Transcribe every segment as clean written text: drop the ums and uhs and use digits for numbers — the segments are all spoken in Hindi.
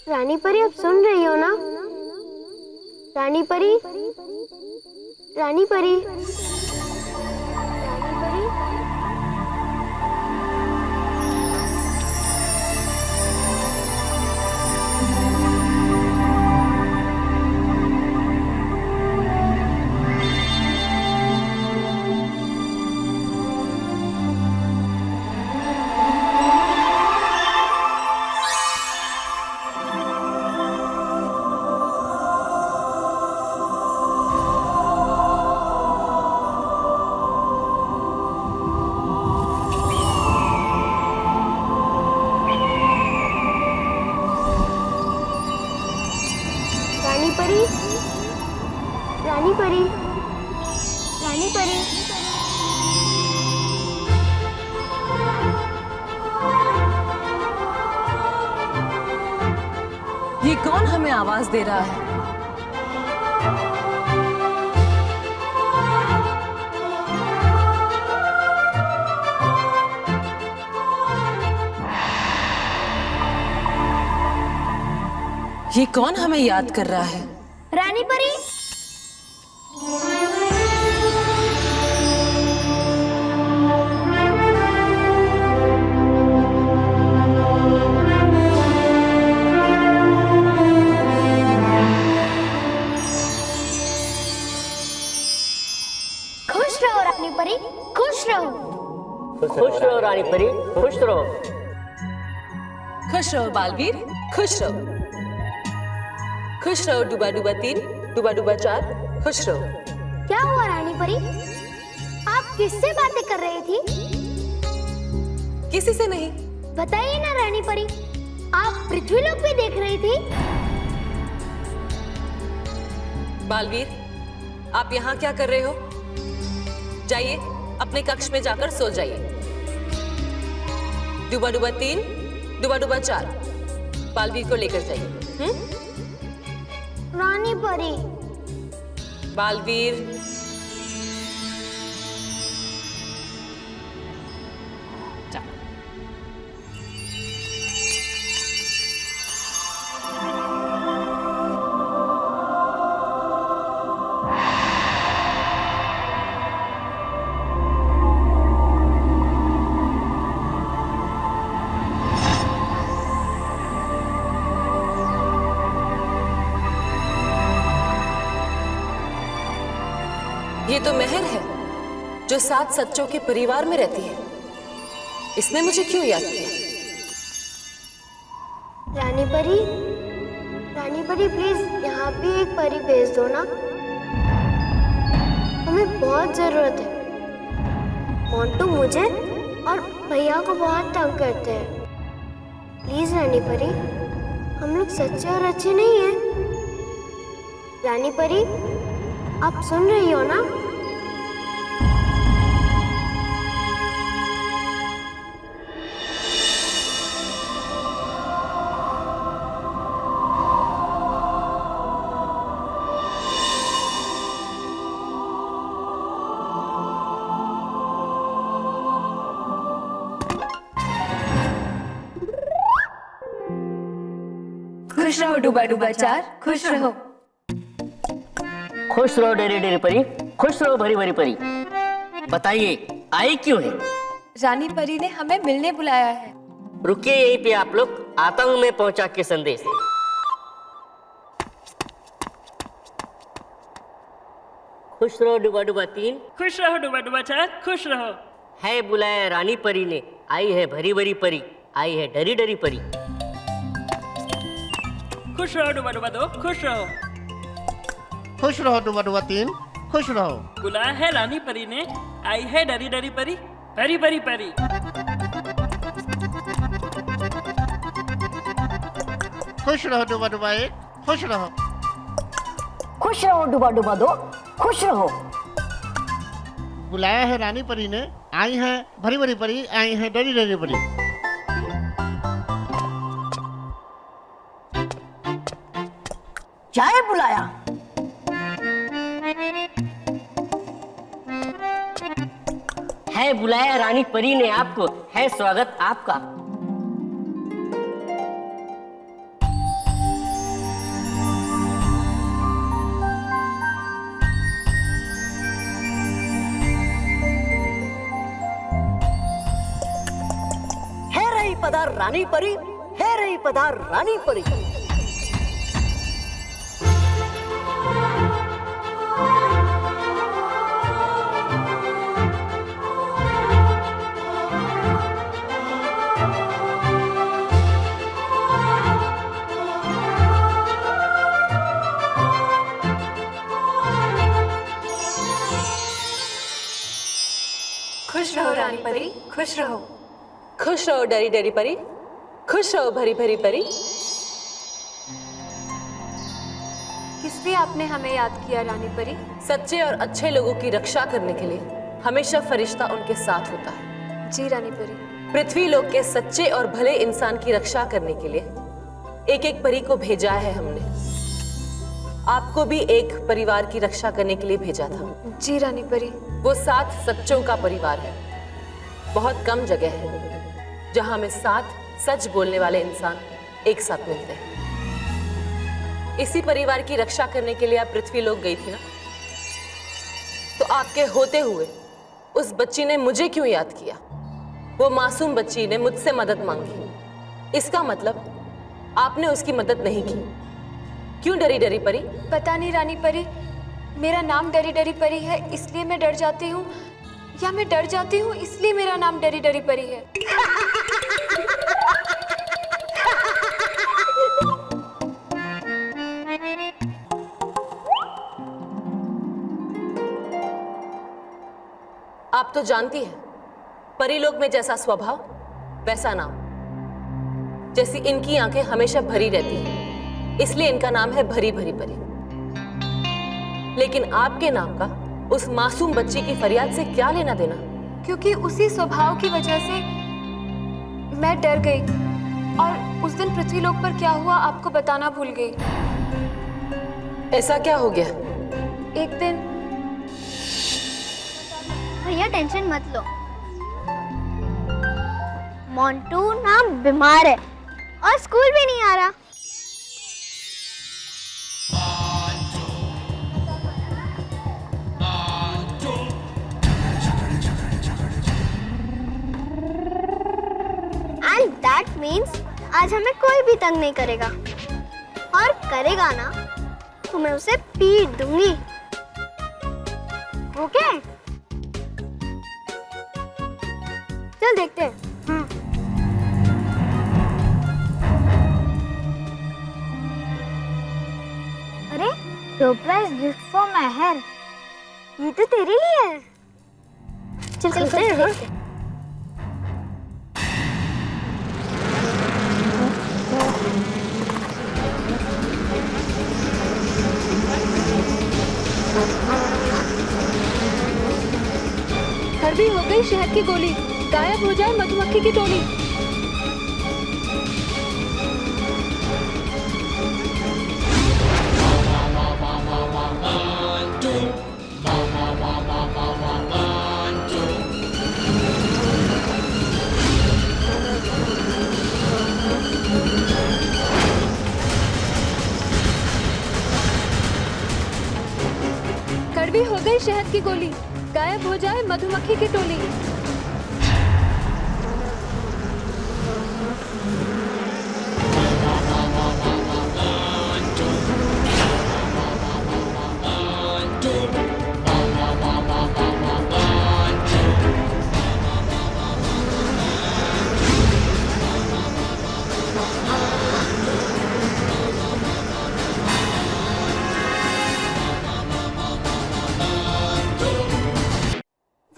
रानी परी, आप सुन रही हो ना? रानी परी, रानी परी, रानी परी। रानी परी, रानी परी, रानी परी। ये कौन हमें आवाज दे रहा है? ये कौन हमें याद कर रहा है? रानी परी, खुश रहो रानी परी, खुश रहो। खुश रहो रानी परी, खुश रहो। खुश रहो बालवीर, खुश रहो। खुश रहो डूबा डूबा 3, डूबा डूबा 4, खुश रहो। क्या हुआ रानी परी? आप किससे बातें कर रही थी? किसी से नहीं। बताइए ना रानी परी, आप पृथ्वीलोक पे देख रही थी? बालवीर, आप यहाँ क्या कर रहे हो? जाइए अपने कक्ष में जाकर सो जाइए। डूबा डूबा 3, डूबा डूबा 4, बालवीर को लेकर जाइए। रानी परी, बालवीर, ये तो मेहर है जो 7 सच्चों के परिवार में रहती है। इसने मुझे क्यों याद किया? रानी परी, रानी परी प्लीज यहाँ भी एक परी भेज दो ना, हमें बहुत जरूरत है। मोंटू मुझे और भैया को बहुत तंग करते हैं। प्लीज रानी परी, हम लोग सच्चे और अच्छे नहीं हैं। रानी परी, आप सुन रही हो ना? खुश रहो डूबा डूबा 4, खुश रहो। खुश रहो डेरी डेरी परी, खुश रहो भरी भरी परी। बताइए आई क्यों है? रानी परी ने हमें मिलने बुलाया है। रुकिए यहीं पे आप लोग, आता हूं मैं पहुंचा के संदेश। खुश रहो डूबा डूबा 3, खुश रहो डूबा डूबा 4, खुश रहो। है बुलाया रानी परी ने, आई है भरी भरी परी, आई है डरी डरी परी। खुश रहो डूबा डूबा 2, खुश रहो। खुश रहो डूबा डूबा 3, खुश रहो। बुलाया है रानी परी ने, आई है डरी डरी परी, परी परी परी। खुश रहो डूबा डूबा 1, खुश रहो। खुश रहो डूबा डूबा 2, खुश रहो। बुलाया है रानी परी ने, आई है भरी भरी परी, आई है डरी डरी परी। चाय बुलाया? है बुलाया रानी परी ने आपको, है स्वागत आपका। पधार रानी परी, है रही पधार रानी परी। खुश रहो रानी परी, खुश रहो। खुश रहो डरी डरी परी, खुश रहो भरी भरी परी। किस लिए आपने हमें याद किया रानी परी? सच्चे और अच्छे लोगों की रक्षा करने के लिए हमेशा फरिश्ता उनके साथ होता है। जी रानी परी। पृथ्वी लोक के सच्चे और भले इंसान की रक्षा करने के लिए एक एक परी को भेजा है हमने। आपको भी एक परिवार की रक्षा करने के लिए भेजा था। जी रानी परी। वो 7 सच्चों का परिवार है। बहुत कम जगह है जहां में 7 सच बोलने वाले इंसान एक साथ मिलते हैं। इसी परिवार की रक्षा करने के लिए आप पृथ्वी लोक गई थी ना, तो आपके होते हुए उस बच्ची ने मुझे क्यों याद किया? वो मासूम बच्ची ने मुझसे मदद मांगी। इसका मतलब आपने उसकी मदद नहीं की। क्यों डरी डरी परी? पता नहीं रानी परी, मेरा नाम डरी डरी परी है इसलिए मैं डर जाती हूँ, या मैं डर जाती हूँ इसलिए मेरा नाम डरी डरी परी है। आप तो जानती हैं, परीलोक में जैसा स्वभाव वैसा नाम। जैसी इनकी आंखें हमेशा भरी रहती हैं, इसलिए इनका नाम है भरी भरी परी। लेकिन आपके नाम का उस मासूम बच्ची की फरियाद से क्या लेना देना? क्योंकि उसी स्वभाव की वजह से मैं डर गई और उस दिन पृथ्वीलोक पर क्या हुआ आपको बताना भूल गई। ऐसा क्या हो गया? एक दिन भैया टेंशन मत लो, मोंटू ना बीमार है और स्कूल भी नहीं आ रहा। And that means आज हमें कोई भी तंग नहीं करेगा, और करेगा ना तो मैं उसे पीट दूंगी। ओके? चल देखते हैं। अरे सरप्राइज गिफ्ट फॉर मेहर, ये तो तेरे लिए है। चल चलते हैं। हरबी हो गई शहद की गोली, गायब हो जाए मधुमक्खी की टोली। कड़वी हो गई शहद की गोली, गायब हो जाए मधुमक्खी की टोली।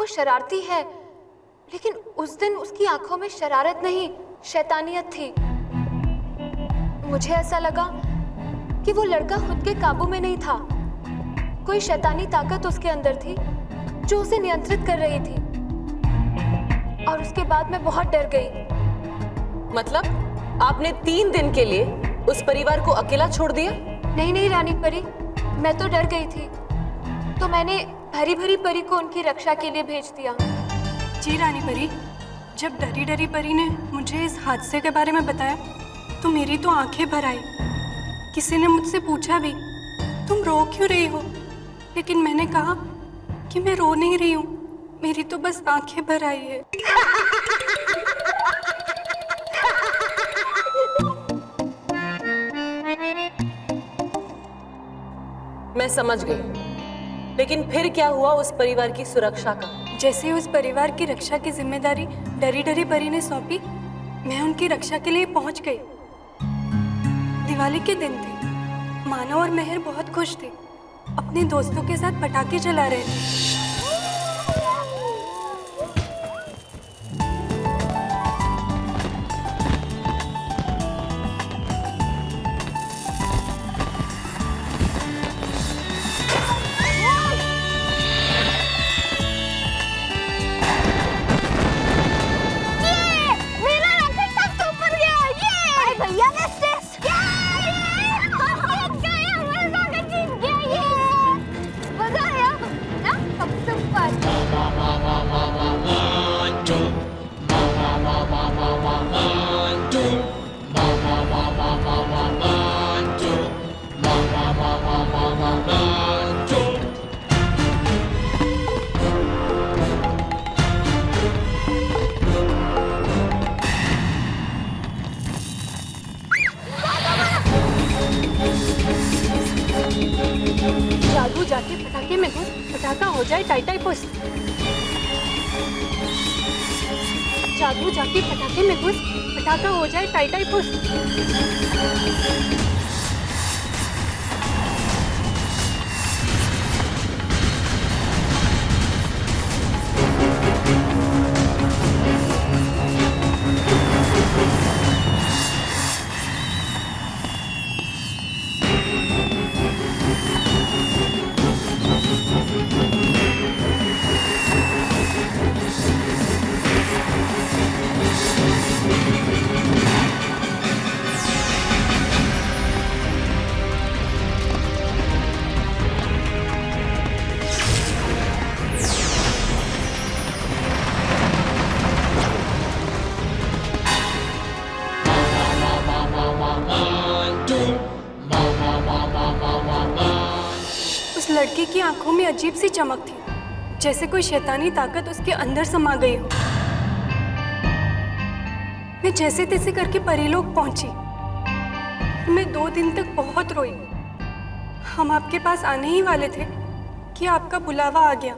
शरारती है, लेकिन उस दिन उसकी आंखों में शरारत नहीं, शैतानियत थी। मुझे ऐसा लगा कि वो लड़का खुद के काबू में नहीं था। कोई शैतानी ताकत उसके अंदर थी जो उसे नियंत्रित कर रही थी। और उसके बाद मैं बहुत डर गई। मतलब आपने 3 दिन के लिए उस परिवार को अकेला छोड़ दिया? नहीं नहीं रानी परी, मैं तो डर गई थी, तो मैंने भरी भरी परी को उनकी रक्षा के लिए भेज दिया। जी रानी परी, जब डरी डरी परी ने मुझे इस हादसे के बारे में बताया तो मेरी तो आंखें भर आई। किसी ने मुझसे पूछा भी, तुम रो क्यों रही हो? लेकिन मैंने कहा कि मैं रो नहीं रही हूँ, मेरी तो बस आंखें भर आई है। मैं समझ गई, लेकिन फिर क्या हुआ उस परिवार की सुरक्षा का? जैसे उस परिवार की रक्षा की जिम्मेदारी डरी डरी परी ने सौंपी, मैं उनकी रक्षा के लिए पहुंच गई। दिवाली के दिन थे। मानव और मेहर बहुत खुश थे, अपने दोस्तों के साथ पटाखे चला रहे थे। जादू जाके पटाखे में घुस, पटाखा हो जाए टाई टाई पुस। जादू जाके पटाखे में घुस, पटाखा हो जाए टाई टाई पुस। उस लड़के की आंखों में अजीब सी चमक थी, जैसे कोई शैतानी ताकत उसके अंदर समा गई हो। मैं जैसे तैसे करके परीलोक पहुंची। मैं 2 दिन तक बहुत रोई। हम आपके पास आने ही वाले थे कि आपका बुलावा आ गया।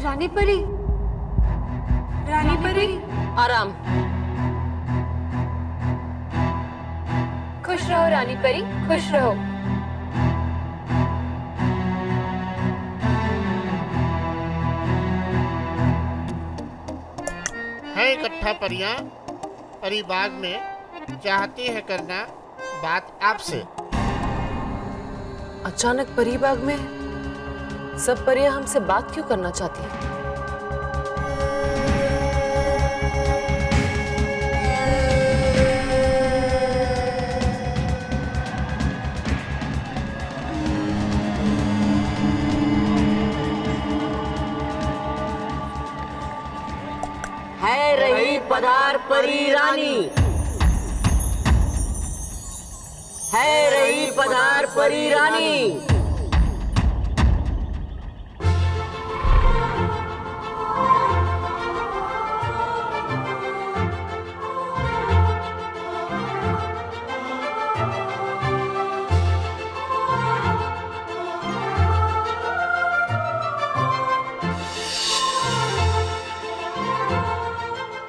रानी परी, रानी परी, आराम। खुश रहो रानी परी, खुश रहो। है इकट्ठा परियां परी बाग में, चाहती है करना बात आपसे। अचानक परी बाग में सब परियां हमसे बात क्यों करना चाहती हैं? है रही पधार परी रानी, है रही पधार परी रानी।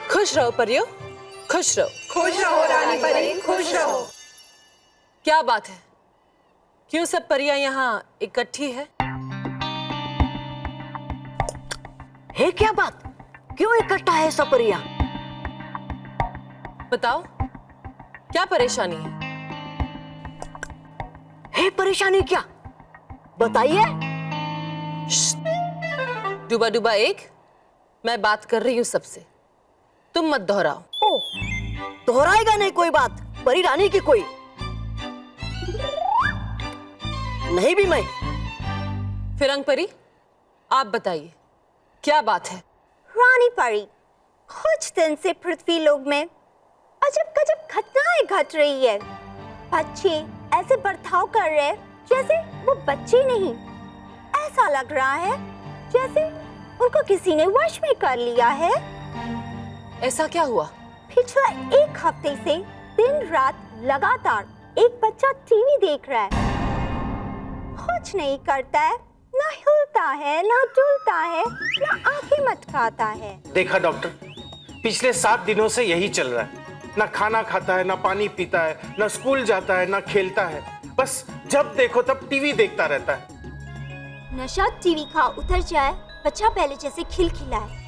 खुश रहो परियो, खुश रहो। खुश रहो रानी परी, खुश रहो। क्या बात है, क्यों सब परियां यहाँ इकट्ठी है? है क्या बात? क्यों इकट्ठा है सब परियां? बताओ, क्या परेशानी है? है परेशानी क्या? बताइए। डूबा डूबा एक, मैं बात कर रही हूँ सबसे, तुम मत दोहराओ। ओ, दोहराएगा नहीं कोई बात, परी रानी की कोई नहीं भी मैं। फिरंग परी, आप बताइए, क्या बात है? रानी परी, कुछ दिन से पृथ्वी लोक में अजब गजब घटनाएं घट रही है। बच्चे ऐसे बर्ताव कर रहे हैं जैसे वो बच्चे नहीं। ऐसा लग रहा है जैसे उनको किसी ने वश में कर लिया है। ऐसा क्या हुआ? पिछला 1 हफ्ते से दिन रात लगातार एक बच्चा टीवी देख रहा है। कुछ नहीं करता है, ना हिलता है, ना डुलता है, ना आंखें मटकाता है। देखा डॉक्टर, पिछले 7 दिनों से यही चल रहा है। ना खाना खाता है, ना पानी पीता है, ना स्कूल जाता है, ना खेलता है। बस जब देखो तब टीवी देखता रहता है। नशा टीवी का उतर जाए, बच्चा पहले जैसे खिलखिला है।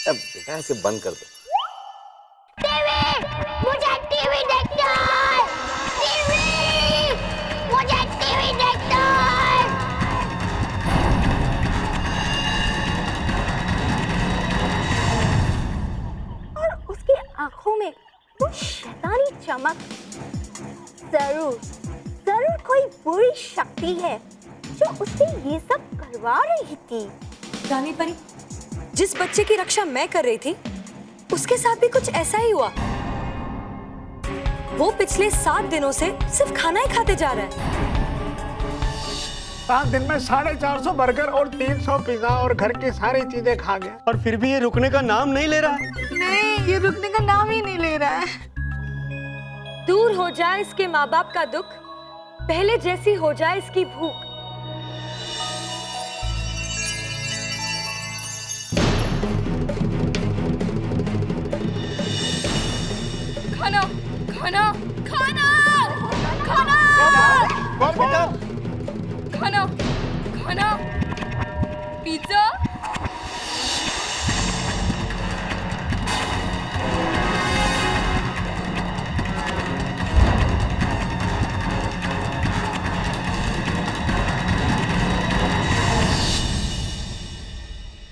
अब बेटा ऐसे बंद कर दो। मुझे टीवी देखना है। टीवी, मुझे टीवी देखना है। और उसकी आंखों में वो शैतानी चमक। जरूर जरूर कोई बुरी शक्ति है जो उससे ये सब करवा रही थी। रानी परी, जिस बच्चे की रक्षा मैं कर रही थी उसके साथ भी कुछ ऐसा ही हुआ। वो पिछले 7 दिनों से सिर्फ खाना ही खाते जा रहा है। 7 दिन में 450 बर्गर और 300 पिज्जा और घर की सारी चीजें खा गया, और फिर भी ये रुकने का नाम नहीं ले रहा है। नहीं, ये रुकने का नाम ही नहीं ले रहा है। दूर हो जाए इसके माँ बाप का दुख, पहले जैसी हो जाए इसकी भूख। खाना खाना खाना खाना खाना खाना पिज्जा।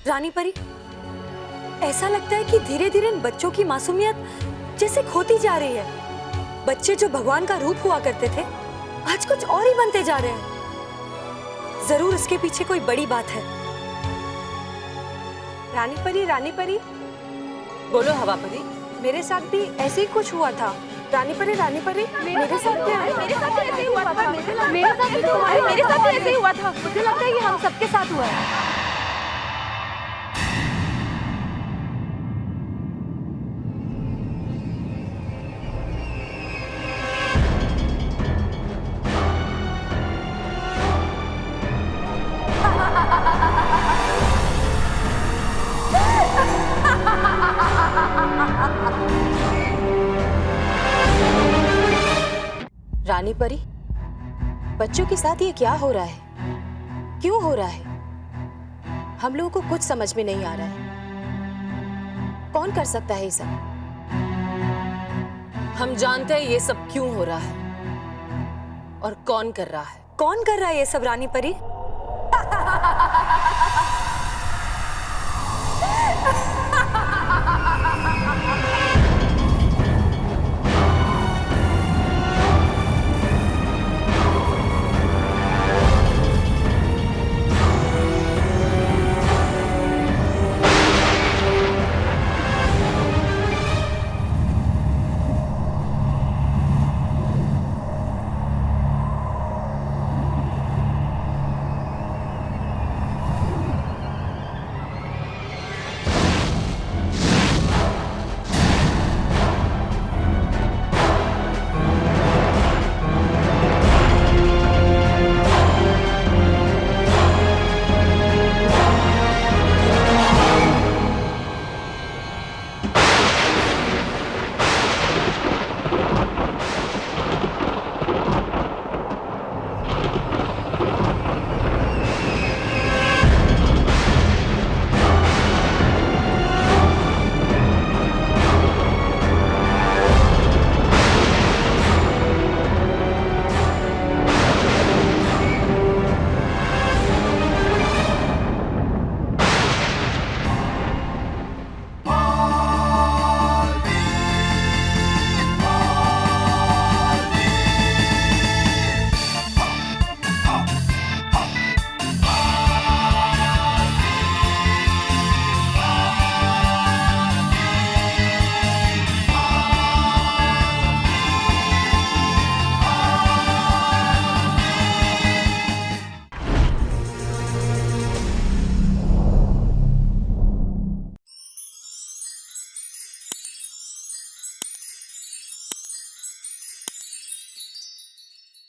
रानी परी, ऐसा लगता है कि धीरे धीरे इन बच्चों की मासूमियत जैसे खोती जा रही है। बच्चे जो भगवान का रूप हुआ करते थे आज कुछ और ही बनते जा रहे हैं। जरूर इसके पीछे कोई बड़ी बात है। रानी परी, बोलो हवा परी। मेरे साथ भी ऐसे ही कुछ हुआ था। रानी परी, मेरे साथ क्या है? मेरे साथ भी ऐसे ही हुआ था। मेरे साथ भी ऐसे ही हुआ था। मुझे लगता है कि हम सबके साथ हुआ है। रानी परी, बच्चों के साथ ये क्या हो रहा है? क्यों हो रहा है? हम लोगों को कुछ समझ में नहीं आ रहा है। कौन कर सकता है ये सब? हम जानते हैं ये सब क्यों हो रहा है और कौन कर रहा है। कौन कर रहा है ये सब रानी परी?